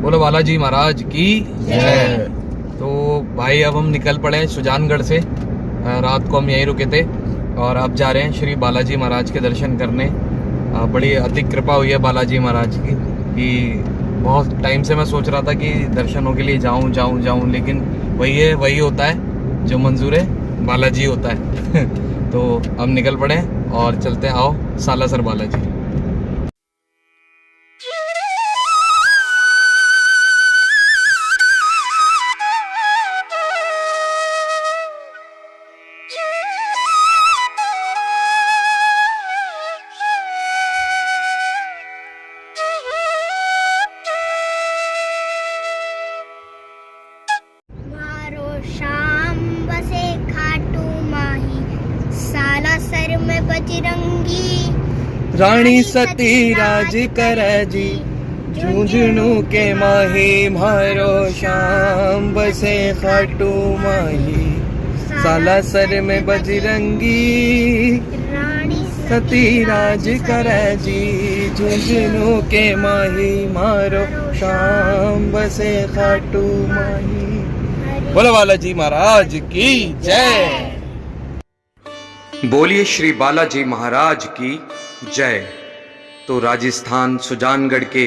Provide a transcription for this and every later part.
बोलो बालाजी महाराज की जय। तो भाई अब हम निकल पड़े हैं सुजानगढ़ से। रात को हम यहीं रुके थे और अब जा रहे हैं श्री बालाजी महाराज के दर्शन करने। बड़ी अधिक कृपा हुई है बालाजी महाराज की कि बहुत टाइम से मैं सोच रहा था कि दर्शनों के लिए जाऊं, लेकिन वही होता है जो मंजूर है, बालाजी होता है। तो अब निकल पड़े और चलते हैं, आओ सालासर बालाजी। सालासर में बजरंगी रानी सती राज करे जी, झुंझुनू के माही मारो शाम बसे खाटू माही। सालासर में बजरंगी रानी सती राज करे जी, झुंझुनू के माही मारो शाम बसे खाटू माही। बोलो बालाजी महाराज की जय। बोलिए श्री बालाजी महाराज की जय। तो राजस्थान सुजानगढ़ के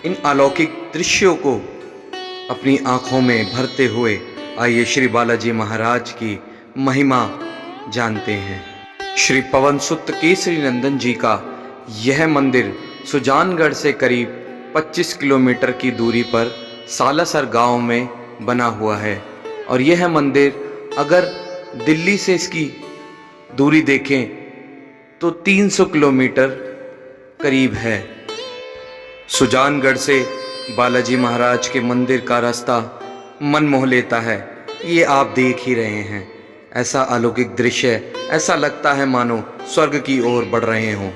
इन अलौकिक दृश्यों को अपनी आंखों में भरते हुए आइए श्री बालाजी महाराज की महिमा जानते हैं। श्री पवन सुत केसरी नंदन जी का यह मंदिर सुजानगढ़ से करीब 25 किलोमीटर की दूरी पर सालासर गांव में बना हुआ है। और यह मंदिर अगर दिल्ली से इसकी दूरी देखें तो 300 किलोमीटर करीब है। सुजानगढ़ से बालाजी महाराज के मंदिर का रास्ता मन मोह लेता है, ये आप देख ही रहे हैं। ऐसा अलौकिक दृश्य, ऐसा लगता है मानो स्वर्ग की ओर बढ़ रहे हों।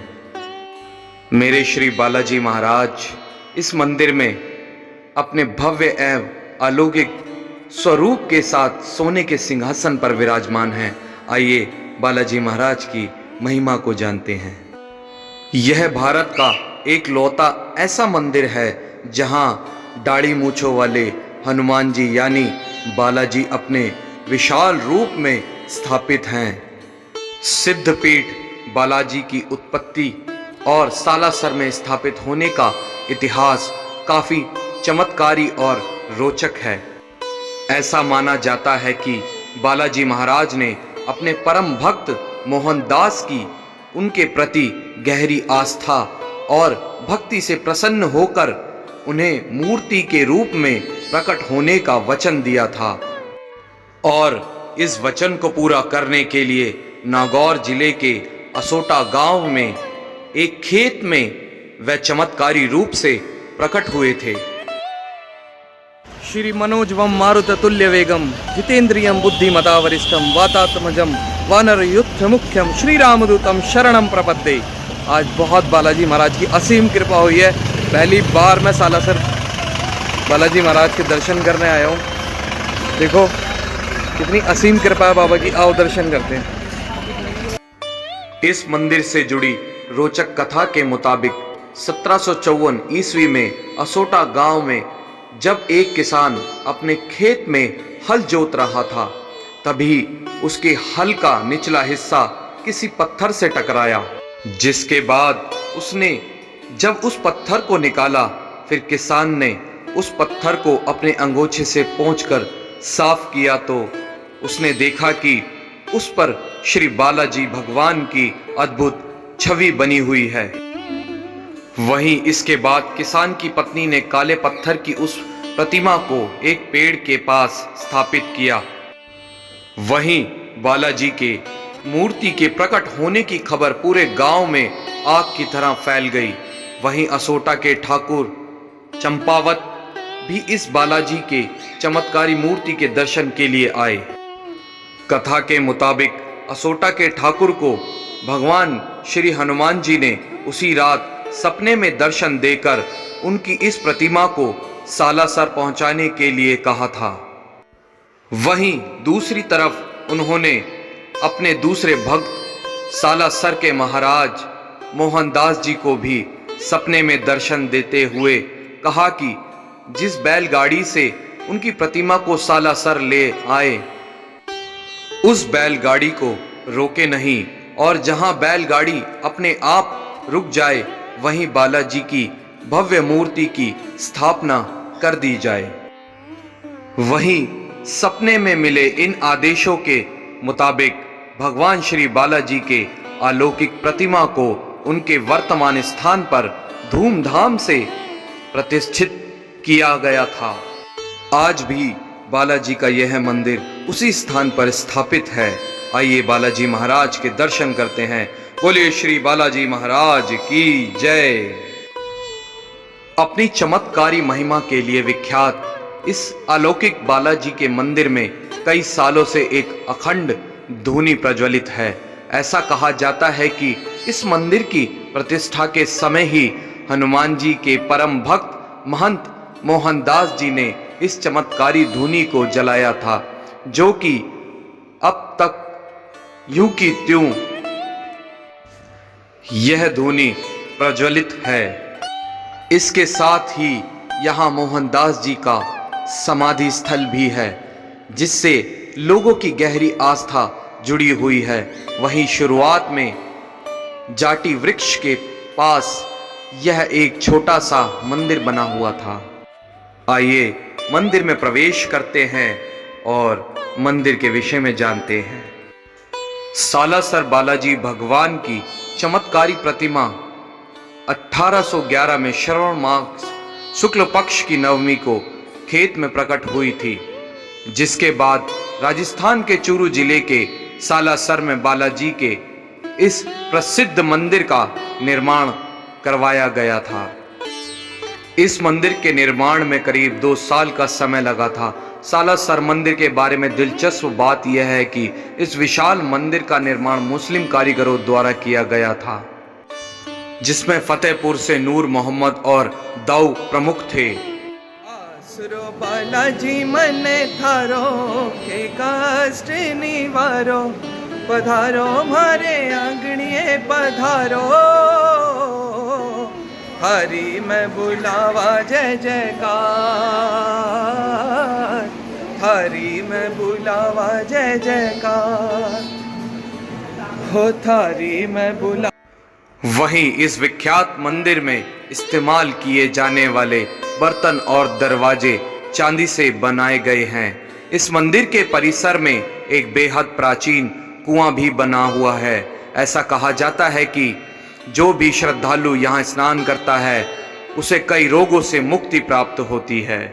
मेरे श्री बालाजी महाराज इस मंदिर में अपने भव्य एवं अलौकिक स्वरूप के साथ सोने के सिंहासन पर विराजमान हैं। आइए बालाजी महाराज की महिमा को जानते हैं। यह भारत का एक लौता ऐसा मंदिर है जहां दाढ़ी मूंछों वाले हनुमान जी यानी बालाजी अपने विशाल रूप में स्थापित हैं। सिद्धपीठ बालाजी की उत्पत्ति और सालासर में स्थापित होने का इतिहास काफी चमत्कारी और रोचक है। ऐसा माना जाता है कि बालाजी महाराज ने अपने परम भक्त मोहनदास की उनके प्रति गहरी आस्था और भक्ति से प्रसन्न होकर उन्हें मूर्ति के रूप में प्रकट होने का वचन दिया था। और इस वचन को पूरा करने के लिए नागौर जिले के असोटा गांव में एक खेत में वह चमत्कारी रूप से प्रकट हुए थे। श्री मनोजवम मारुत तुल्य वेगम जितेंद्रियम बुद्धिमता वरिष्ठम वातात्मजम वानर युद्ध मुख्यम श्री रामदूतम शरणम प्रपद्ये। आज बहुत बालाजी महाराज की असीम कृपा हुई है। पहली बार मैं सालासर बालाजी महाराज के दर्शन करने आया हूँ। देखो कितनी असीम कृपा है बाबा की। आओ दर्शन करते हैं। इस मंदिर से जुड़ी रोचक कथा के मुताबिक 1754 ईस्वी में असोटा गांव में जब एक किसान अपने खेत में हल जोत रहा था, तभी उसके हल का निचला हिस्सा किसी पत्थर से टकराया, जिसके बाद उसने जब उस पत्थर को निकाला, फिर किसान ने उस पत्थर को अपने अंगोछे से पोंछकर साफ किया तो उसने देखा कि उस पर श्री बालाजी भगवान की अद्भुत छवि बनी हुई है। वहीं इसके बाद किसान की पत्नी ने काले पत्थर की उस प्रतिमा को एक पेड़ के पास स्थापित किया। वहीं बालाजी के मूर्ति के प्रकट होने की खबर पूरे गांव में आग की तरह फैल गई। वहीं असोटा के ठाकुर चंपावत भी इस बालाजी के चमत्कारी मूर्ति के दर्शन के लिए आए। कथा के मुताबिक असोटा के ठाकुर को भगवान श्री हनुमान जी ने उसी रात सपने में दर्शन देकर उनकी इस प्रतिमा को सालासर पहुंचाने के लिए कहा था। वहीं दूसरी तरफ उन्होंने अपने दूसरे भक्त सालासर के महाराज मोहनदास जी को भी सपने में दर्शन देते हुए कहा कि जिस बैलगाड़ी से उनकी प्रतिमा को सालासर ले आए, उस बैलगाड़ी को रोके नहीं और जहां बैलगाड़ी अपने आप रुक जाए वहीं बालाजी की भव्य मूर्ति की स्थापना कर दी जाए। वहीं सपने में मिले इन आदेशों के मुताबिक भगवान श्री बालाजी के अलौकिक प्रतिमा को उनके वर्तमान स्थान पर धूमधाम से प्रतिष्ठित किया गया था। आज भी बालाजी का यह मंदिर उसी स्थान पर स्थापित है। आइए बालाजी महाराज के दर्शन करते हैं। बोलिए श्री बालाजी महाराज की जय। अपनी चमत्कारी महिमा के लिए विख्यात इस अलौकिक बालाजी के मंदिर में कई सालों से एक अखंड धूनी प्रज्वलित है। ऐसा कहा जाता है कि इस मंदिर की प्रतिष्ठा के समय ही हनुमान जी के परम भक्त महंत मोहनदास जी ने इस चमत्कारी धूनी को जलाया था, जो कि अब तक यूं की त्यों यह धूनी प्रज्वलित है। इसके साथ ही यहाँ मोहनदास जी का समाधि स्थल भी है, जिससे लोगों की गहरी आस्था जुड़ी हुई है। वहीं शुरुआत में जाटी वृक्ष के पास यह एक छोटा सा मंदिर बना हुआ था। आइए मंदिर में प्रवेश करते हैं और मंदिर के विषय में जानते हैं। सालासर बालाजी भगवान की चमत्कारी प्रतिमा 1811 में श्रावण मास शुक्ल पक्ष की नवमी को खेत में प्रकट हुई थी, जिसके बाद राजस्थान के चूरू जिले के सालासर में बालाजी के इस प्रसिद्ध मंदिर का निर्माण करवाया गया था। इस मंदिर के निर्माण में करीब 2 साल का समय लगा था। सालासर मंदिर के बारे में दिलचस्प बात यह है कि इस विशाल मंदिर का निर्माण मुस्लिम कारीगरों द्वारा किया गया था, जिसमें फतेहपुर से नूर मोहम्मद और दाऊ प्रमुख थे। आसरो बालाजी मने थारो के कष्ट निवारो, पधारो मारे आंगणिए पधारो, हरि में बुलावा जय जयकार, हरि में बुलावा जय जयकार, हो थारी में बुला। वहीं इस विख्यात मंदिर में इस्तेमाल किए जाने वाले बर्तन और दरवाजे चांदी से बनाए गए हैं। इस मंदिर के परिसर में एक बेहद प्राचीन कुआं भी बना हुआ है। ऐसा कहा जाता है कि जो भी श्रद्धालु यहाँ स्नान करता है उसे कई रोगों से मुक्ति प्राप्त होती है।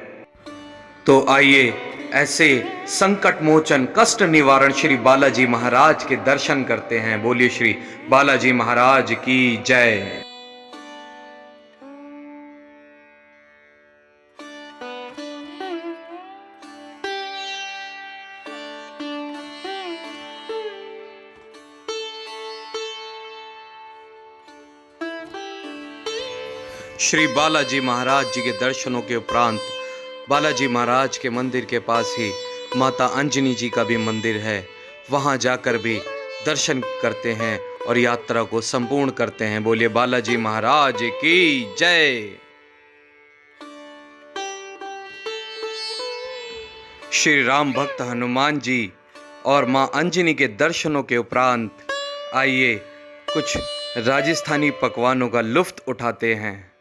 तो आइए ऐसे संकट मोचन कष्ट निवारण श्री बालाजी महाराज के दर्शन करते हैं। बोलिए श्री बालाजी महाराज की जय। श्री बालाजी महाराज जी के दर्शनों के उपरांत बालाजी महाराज के मंदिर के पास ही माता अंजनी जी का भी मंदिर है। वहां जाकर भी दर्शन करते हैं और यात्रा को संपूर्ण करते हैं। बोलिए बालाजी महाराज की जय। श्री राम भक्त हनुमान जी और मां अंजनी के दर्शनों के उपरांत आइए कुछ राजस्थानी पकवानों का लुत्फ उठाते हैं।